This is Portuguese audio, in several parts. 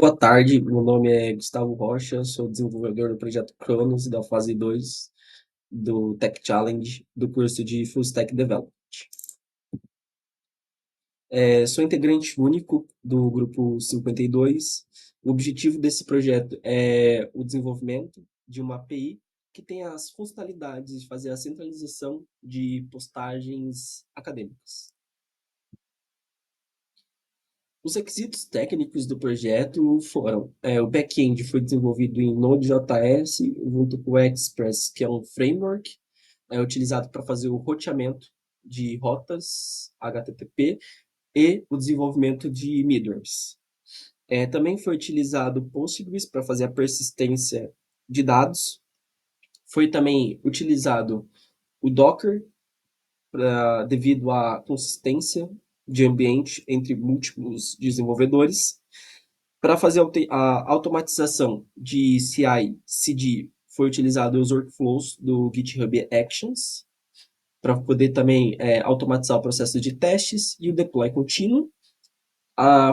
Boa tarde, meu nome é Gustavo Rocha, sou desenvolvedor do projeto Cronos da fase 2 do Tech Challenge do curso de Full Stack Development. Sou integrante único do grupo 52. O objetivo desse projeto é o desenvolvimento de uma API que tenha as funcionalidades de fazer a centralização de postagens acadêmicas. Os requisitos técnicos do projeto foram: o back-end foi desenvolvido em Node.js junto com o Express, que é um framework utilizado para fazer o roteamento de rotas HTTP e o desenvolvimento de middlewares. Também foi utilizado Postgres para fazer a persistência de dados. Foi também utilizado o Docker devido à consistência de ambiente entre múltiplos desenvolvedores. Para fazer a automatização de CI/CD, foi utilizado os workflows do GitHub Actions, para poder também automatizar o processo de testes e o deploy contínuo.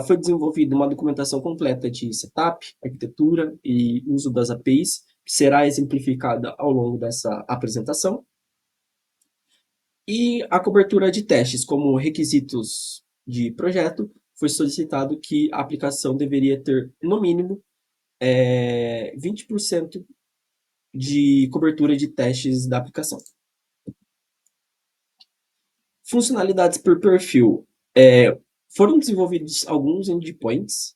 Foi desenvolvida uma documentação completa de setup, arquitetura e uso das APIs, que será exemplificada ao longo dessa apresentação. E a cobertura de testes como requisitos de projeto, foi solicitado que a aplicação deveria ter, no mínimo, 20% de cobertura de testes da aplicação. Funcionalidades por perfil. Foram desenvolvidos alguns endpoints,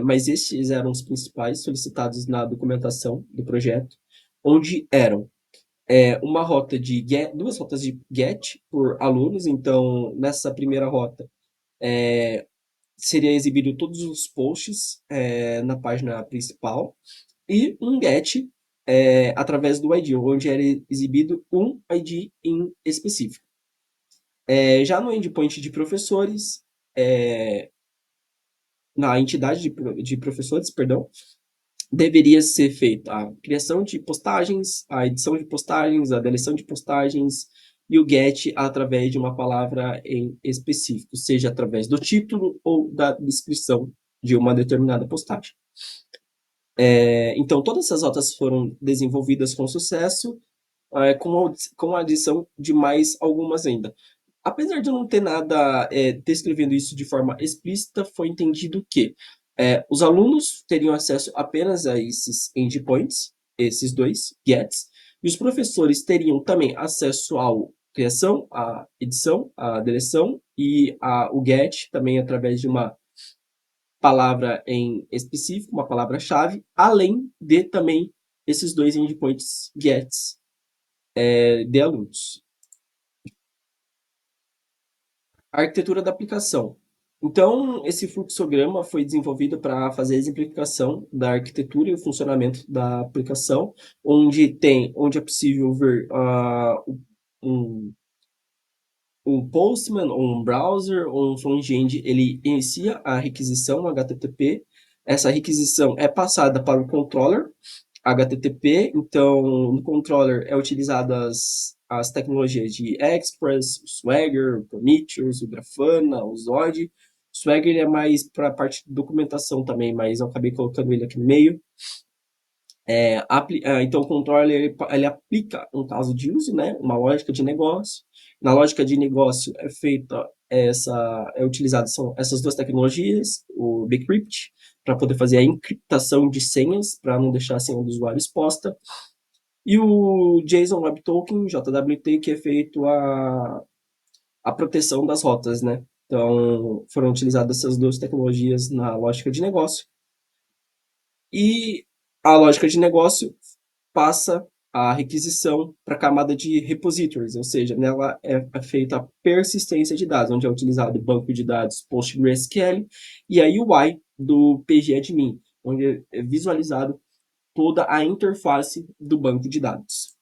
mas esses eram os principais solicitados na documentação do projeto, onde eram uma rota de get, duas rotas de get por alunos. Então, nessa primeira rota, seria exibido todos os posts na página principal, e um get através do ID, onde era exibido um ID em específico. Já no endpoint de professores, na entidade de professores, perdão, deveria ser feita a criação de postagens, a edição de postagens, a deleção de postagens e o get através de uma palavra em específico, seja através do título ou da descrição de uma determinada postagem. Então, todas essas rotas foram desenvolvidas com sucesso, com a adição de mais algumas ainda. Apesar de não ter nada descrevendo isso de forma explícita, foi entendido que os alunos teriam acesso apenas a esses endpoints, esses dois gets, e os professores teriam também acesso à criação, à edição, à deleção e o get, também através de uma palavra em específico, uma palavra-chave, além de também esses dois endpoints gets de alunos. A arquitetura da aplicação. Então, esse fluxograma foi desenvolvido para fazer a exemplificação da arquitetura e o funcionamento da aplicação, onde é possível ver um, um Postman, ou um browser, ou um front-end. Ele inicia a requisição HTTP. Essa requisição é passada para o controller HTTP. Então, no controller é utilizadas as tecnologias de Express, o Swagger, o Prometheus, o Grafana, o Zod. O Swagger é mais para a parte de documentação também, mas eu acabei colocando ele aqui no meio. Então, o controller ele aplica um caso de uso, né, uma lógica de negócio. Na lógica de negócio é utilizado são essas duas tecnologias, o Bcrypt, para poder fazer a encriptação de senhas, para não deixar a senha do usuário exposta, e o JSON Web Token, JWT, que é feito a proteção das rotas, né? Então, foram utilizadas essas duas tecnologias na lógica de negócio. E a lógica de negócio passa a requisição para a camada de repositories, ou seja, nela é feita a persistência de dados, onde é utilizado o banco de dados PostgreSQL e a UI do pgadmin, onde é visualizado toda a interface do banco de dados.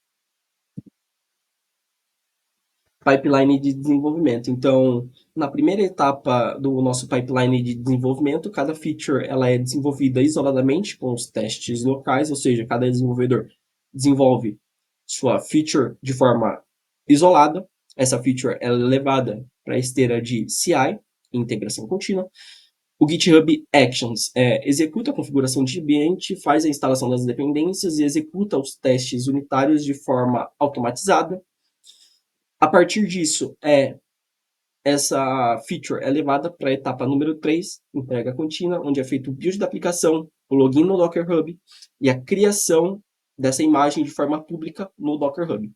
Pipeline de desenvolvimento. Então, na primeira etapa do nosso pipeline de desenvolvimento, cada feature ela é desenvolvida isoladamente com os testes locais, ou seja, cada desenvolvedor desenvolve sua feature de forma isolada. Essa feature ela é levada para a esteira de CI, integração contínua. O GitHub Actions executa a configuração de ambiente, faz a instalação das dependências e executa os testes unitários de forma automatizada. A partir disso, essa feature é levada para a etapa número 3, entrega contínua, onde é feito o build da aplicação, o login no Docker Hub e a criação dessa imagem de forma pública no Docker Hub.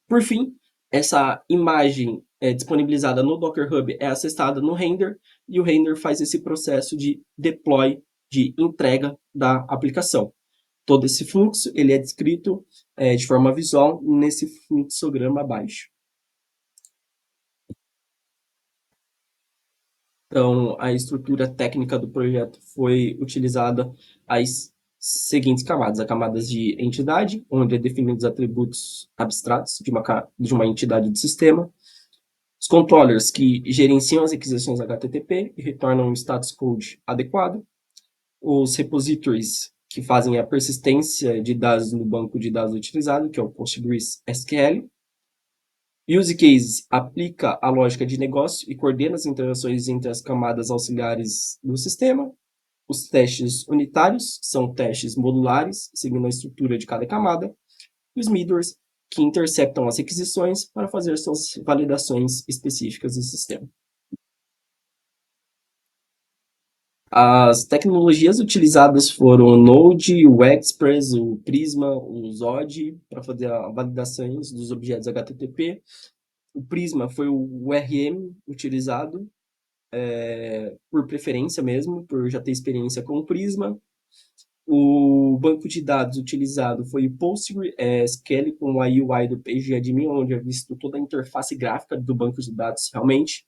Por fim, essa imagem disponibilizada no Docker Hub é acessada no render e o render faz esse processo de deploy, de entrega da aplicação. Todo esse fluxo ele é descrito de forma visual nesse fluxograma abaixo. Então, a estrutura técnica do projeto foi utilizada as seguintes camadas: a camada de entidade, onde é definidos os atributos abstratos de uma entidade de sistema, os controllers, que gerenciam as requisições HTTP e retornam um status code adequado, os repositories, que fazem a persistência de dados no banco de dados utilizado, que é o PostgreSQL, Use Cases aplica a lógica de negócio e coordena as interações entre as camadas auxiliares do sistema. Os testes unitários são testes modulares, seguindo a estrutura de cada camada. E os middlewares, que interceptam as requisições para fazer suas validações específicas do sistema. As tecnologias utilizadas foram o Node, o Express, o Prisma, o Zod, para fazer as validações dos objetos HTTP. O Prisma foi o URM utilizado por preferência mesmo, por já ter experiência com o Prisma. O banco de dados utilizado foi o PostgreSQL com a UI do PageAdmin, onde é visto toda a interface gráfica do banco de dados realmente.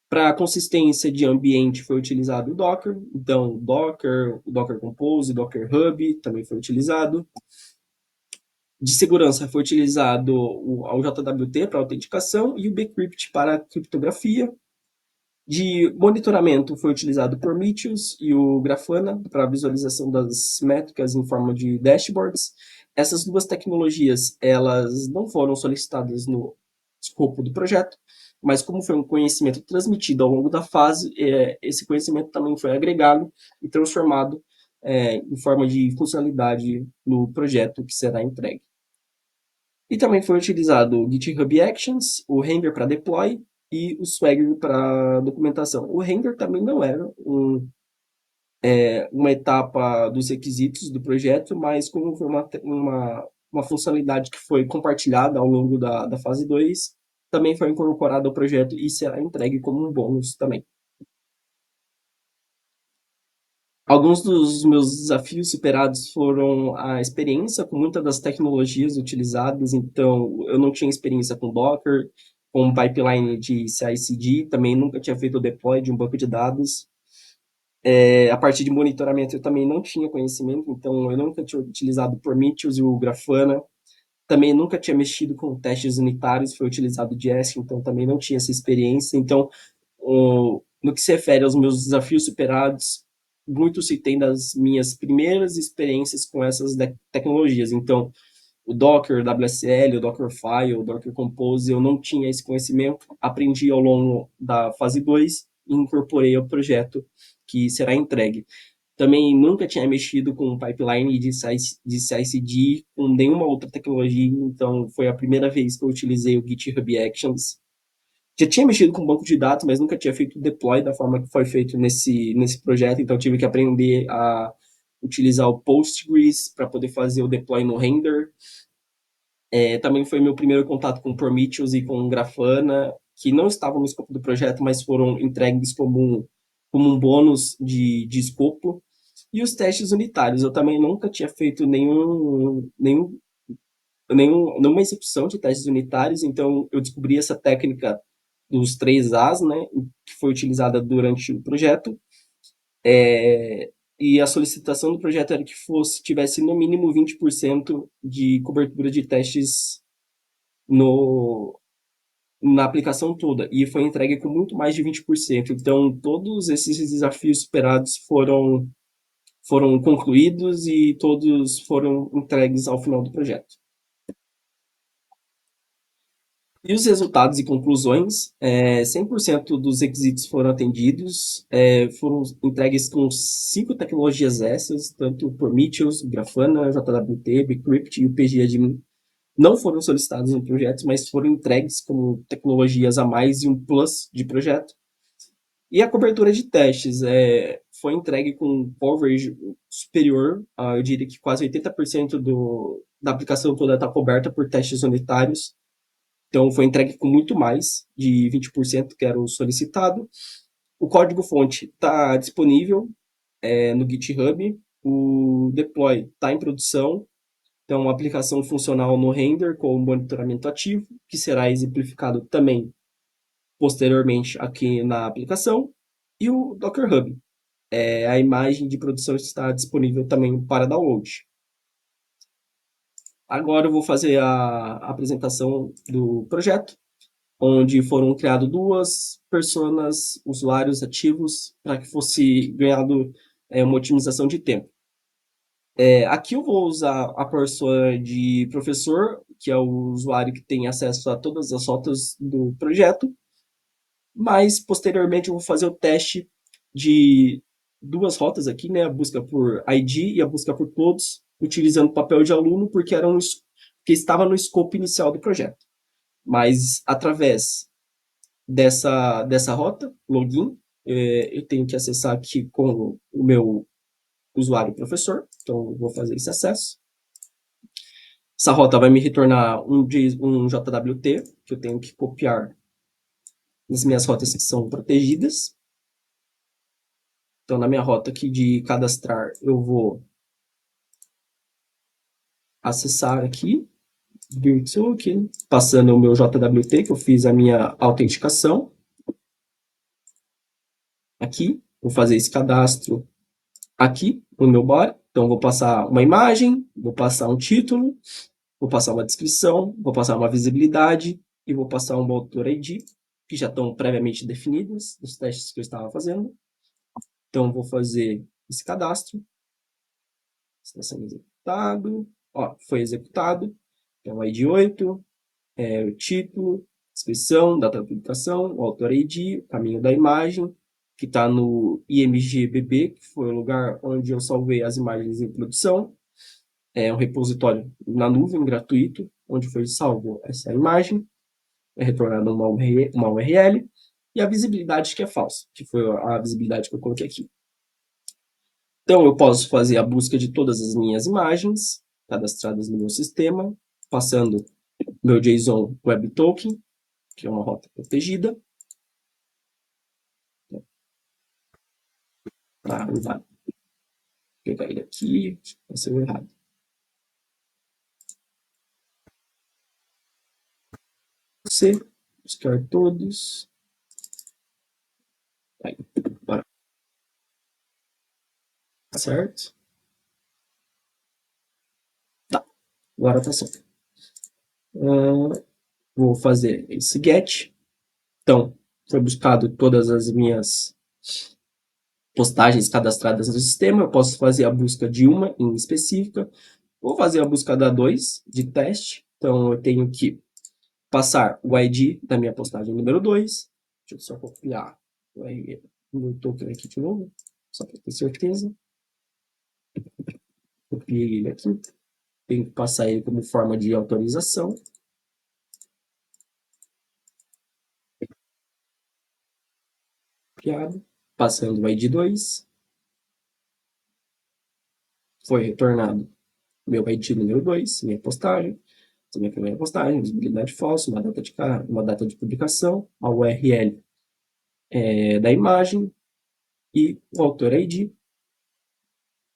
Para a consistência de ambiente foi utilizado o Docker, então o Docker Compose, o Docker Hub também foi utilizado. De segurança foi utilizado o JWT para autenticação e o Bcrypt para criptografia. De monitoramento foi utilizado o Prometheus e o Grafana para visualização das métricas em forma de dashboards. Essas duas tecnologias elas não foram solicitadas no escopo do projeto, mas como foi um conhecimento transmitido ao longo da fase, esse conhecimento também foi agregado e transformado em forma de funcionalidade no projeto que será entregue. E também foi utilizado o GitHub Actions, o Render para deploy e o Swagger para documentação. O Render também não era uma etapa dos requisitos do projeto, mas como foi uma funcionalidade que foi compartilhada ao longo da fase 2, também foi incorporada ao projeto e será entregue como um bônus também. Alguns dos meus desafios superados foram a experiência com muitas das tecnologias utilizadas, então eu não tinha experiência com Docker, com pipeline de CI/CD, também nunca tinha feito o deploy de um banco de dados. A parte de monitoramento eu também não tinha conhecimento, então eu nunca tinha utilizado o Prometheus e o Grafana, também nunca tinha mexido com testes unitários, foi utilizado o Jest, então também não tinha essa experiência. Então, no que se refere aos meus desafios superados, muito se tem das minhas primeiras experiências com essas tecnologias. Então, o Docker, o WSL, o Dockerfile, o Docker Compose, eu não tinha esse conhecimento, aprendi ao longo da fase 2 e incorporei ao projeto que será entregue. Também nunca tinha mexido com pipeline de CI/CD, com nenhuma outra tecnologia, então foi a primeira vez que eu utilizei o GitHub Actions. Já tinha mexido com banco de dados, mas nunca tinha feito o deploy da forma que foi feito nesse projeto, então tive que aprender a utilizar o Postgres para poder fazer o deploy no render. Também foi meu primeiro contato com Prometheus e com Grafana, que não estavam no escopo do projeto, mas foram entregues como um bônus de escopo. E os testes unitários, eu também nunca tinha feito nenhuma execução de testes unitários, então eu descobri essa técnica dos 3 As, né, que foi utilizada durante o projeto, e a solicitação do projeto era que tivesse no mínimo 20% de cobertura de testes no, na aplicação toda, e foi entregue com muito mais de 20%. Então, todos esses desafios superados foram concluídos e todos foram entregues ao final do projeto. E os resultados e conclusões, 100% dos requisitos foram atendidos, foram entregues com 5 tecnologias essas, tanto Prometheus, Grafana, JWT, Bcrypt e o PGAdmin. Não foram solicitados no projeto, mas foram entregues como tecnologias a mais e um plus de projeto. E a cobertura de testes foi entregue com coverage superior, eu diria que quase 80% da aplicação toda está coberta por testes unitários. Então, foi entregue com muito mais de 20% que era o solicitado. O código-fonte está disponível no GitHub. O deploy está em produção. Então, a aplicação funcional no render com o monitoramento ativo, que será exemplificado também posteriormente aqui na aplicação. E o Docker Hub. A imagem de produção está disponível também para download. Agora eu vou fazer a apresentação do projeto, onde foram criadas 2 personas, usuários ativos, para que fosse ganhado uma otimização de tempo. Aqui eu vou usar a persona de professor, que é o usuário que tem acesso a todas as rotas do projeto, mas posteriormente eu vou fazer o teste de 2 rotas aqui, né? A busca por ID e a busca por todos, utilizando papel de aluno, porque que estava no escopo inicial do projeto. Mas através dessa rota, login, eu tenho que acessar aqui com o meu usuário professor, então eu vou fazer esse acesso. Essa rota vai me retornar um JWT, que eu tenho que copiar nas minhas rotas que são protegidas. Então, na minha rota aqui de cadastrar, eu vou acessar aqui, Virtual, aqui, passando o meu JWT, que eu fiz a minha autenticação. Aqui, vou fazer esse cadastro aqui no meu body. Então, vou passar uma imagem, vou passar um título, vou passar uma descrição, vou passar uma visibilidade e vou passar um autor ID, que já estão previamente definidos nos testes que eu estava fazendo. Então, vou fazer esse cadastro. Está sendo executado. Ó, foi executado. Então, ID 8, o título, descrição, data da publicação, o autor ID, o caminho da imagem, que está no IMGBB, que foi o lugar onde eu salvei as imagens em produção. É um repositório na nuvem gratuito, onde foi salvo essa imagem, é retornada uma URL, e a visibilidade que é falsa, que foi a visibilidade que eu coloquei aqui. Então, eu posso fazer a busca de todas as minhas imagens cadastradas no meu sistema, passando meu JSON Web Token, que é uma rota protegida. Tá, vai pegar ele aqui, passou errado. C, buscar todos. Aí, bora. Tá certo? Tá, agora tá certo. Vou fazer esse get. Então, foi buscado todas as minhas postagens cadastradas no sistema. Eu posso fazer a busca de uma em específica. Vou fazer a busca da 2 de teste. Então, eu tenho que passar o ID da minha postagem número 2. Deixa eu só copiar o token aqui de novo, só para ter certeza. Copiei ele aqui. Tenho que passar ele como forma de autorização. Copiado. Passando o ID 2. Foi retornado meu ID número 2, minha postagem. Minha primeira postagem, visibilidade falsa, uma data de publicação, a URL da imagem e o autor ID.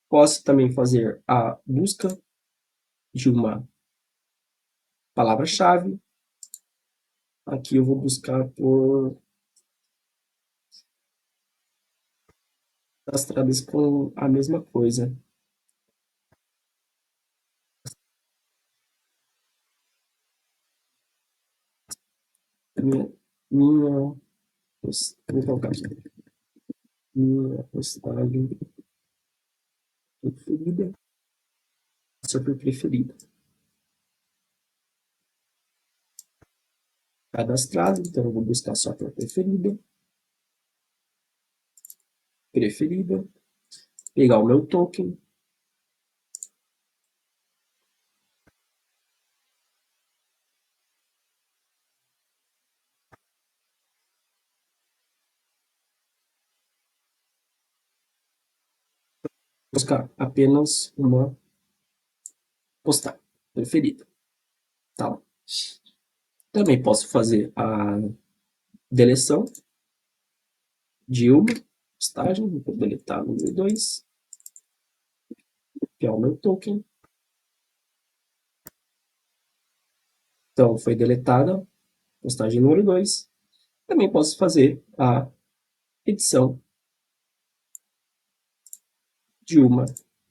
Posso também fazer a busca de uma palavra-chave. Aqui eu vou buscar por castradas com a mesma coisa. Minha, minha, vou colocar aqui. Minha postagem preferida. Super preferida. cadastrado, então eu vou buscar só para preferida, pegar o meu token, buscar apenas uma postagem preferida, tá? Também posso fazer a deleção de uma postagem, vou deletar o número 2, que é o meu token. Então, foi deletada a postagem número 2. Também posso fazer a edição de uma,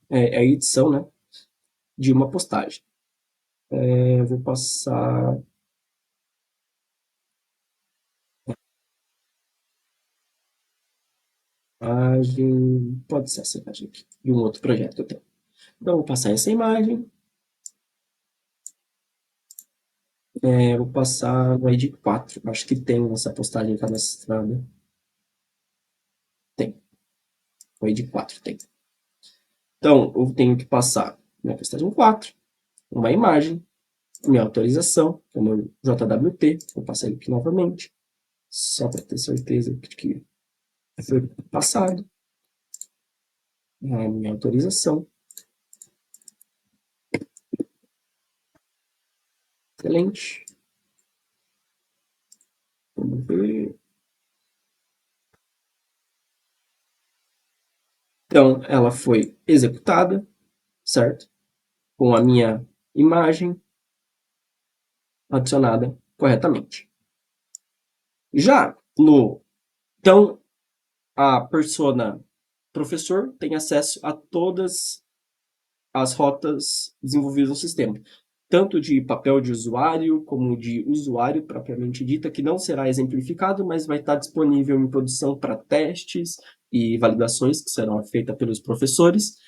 a edição, né, de uma postagem. Vou passar imagem, pode ser essa imagem aqui, de um outro projeto que eu tenho. Então, vou passar essa imagem, vou passar no ID 4, acho que tem essa postagem cadastrada. Tem, no ID 4 tem. Então, eu tenho que passar minha postagem 4, uma imagem, minha autorização, que é o meu JWT, vou passar ele aqui novamente, só para ter certeza de que foi passado. A minha autorização. Excelente. Vamos ver. Então, ela foi executada, certo? Com a minha imagem adicionada corretamente. Já no... Então, a persona professor tem acesso a todas as rotas desenvolvidas no sistema, tanto de papel de usuário como de usuário propriamente dita, que não será exemplificado, mas vai estar disponível em produção para testes e validações que serão feitas pelos professores.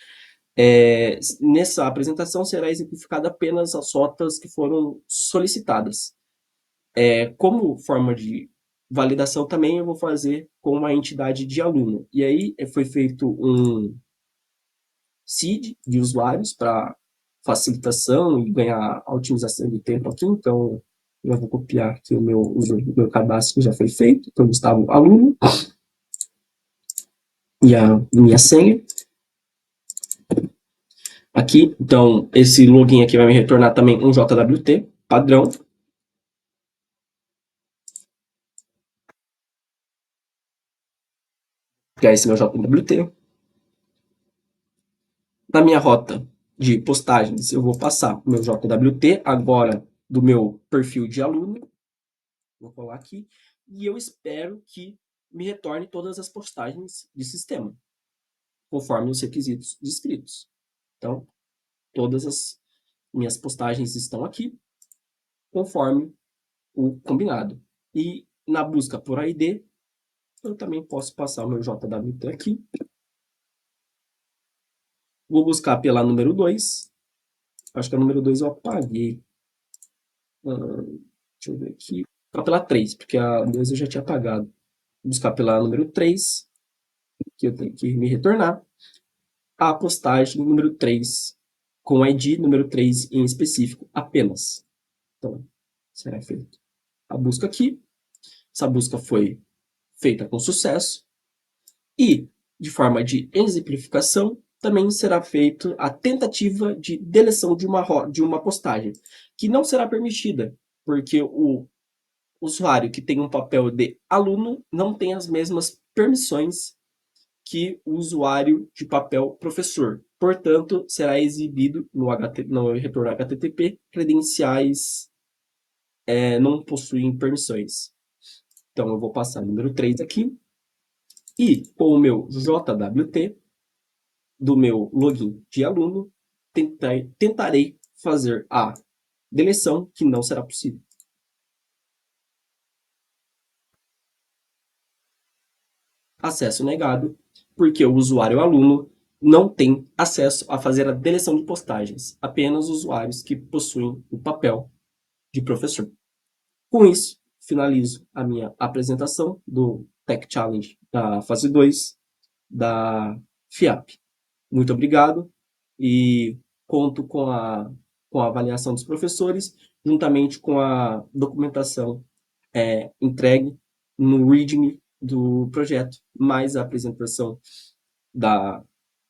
Nessa apresentação será exemplificada apenas as rotas que foram solicitadas. Como forma de validação também eu vou fazer com uma entidade de aluno. E aí foi feito um seed de usuários para facilitação e ganhar a otimização de tempo aqui. Então, eu vou copiar aqui o meu cadastro que já foi feito, então Gustavo aluno, e a minha senha. Aqui, então, esse login aqui vai me retornar também um JWT padrão. Que é esse meu JWT. Na minha rota de postagens, eu vou passar o meu JWT agora do meu perfil de aluno. Vou colar aqui. E eu espero que me retorne todas as postagens de sistema, conforme os requisitos descritos. Então, todas as minhas postagens estão aqui, conforme o combinado. E na busca por ID, eu também posso passar o meu JWT aqui. Vou buscar pela número 2. Acho que a número 2 eu apaguei. Deixa eu ver aqui. Vou pela 3, porque a 2 eu já tinha apagado. Vou buscar pela número 3, que eu tenho que me retornar. A postagem número 3, com ID número 3 em específico apenas. Então, será feita a busca aqui. Essa busca foi feita com sucesso. E, de forma de exemplificação, também será feita a tentativa de deleção de uma postagem, que não será permitida, porque o usuário que tem um papel de aluno não tem as mesmas permissões que o usuário de papel professor. Portanto, será exibido no retorno HTTP credenciais não possuem permissões. Então, eu vou passar o número 3 aqui. E com o meu JWT do meu login de aluno, tentarei fazer a deleção, que não será possível. Acesso negado, porque o usuário aluno não tem acesso a fazer a deleção de postagens, apenas usuários que possuem o papel de professor. Com isso, finalizo a minha apresentação do Tech Challenge da fase 2 da FIAP. Muito obrigado e conto com a avaliação dos professores, juntamente com a documentação entregue no README do projeto, mais a apresentação da,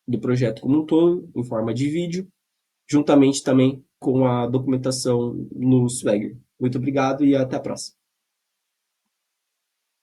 do projeto como um todo, em forma de vídeo, juntamente também com a documentação no Swagger. Muito obrigado e até a próxima.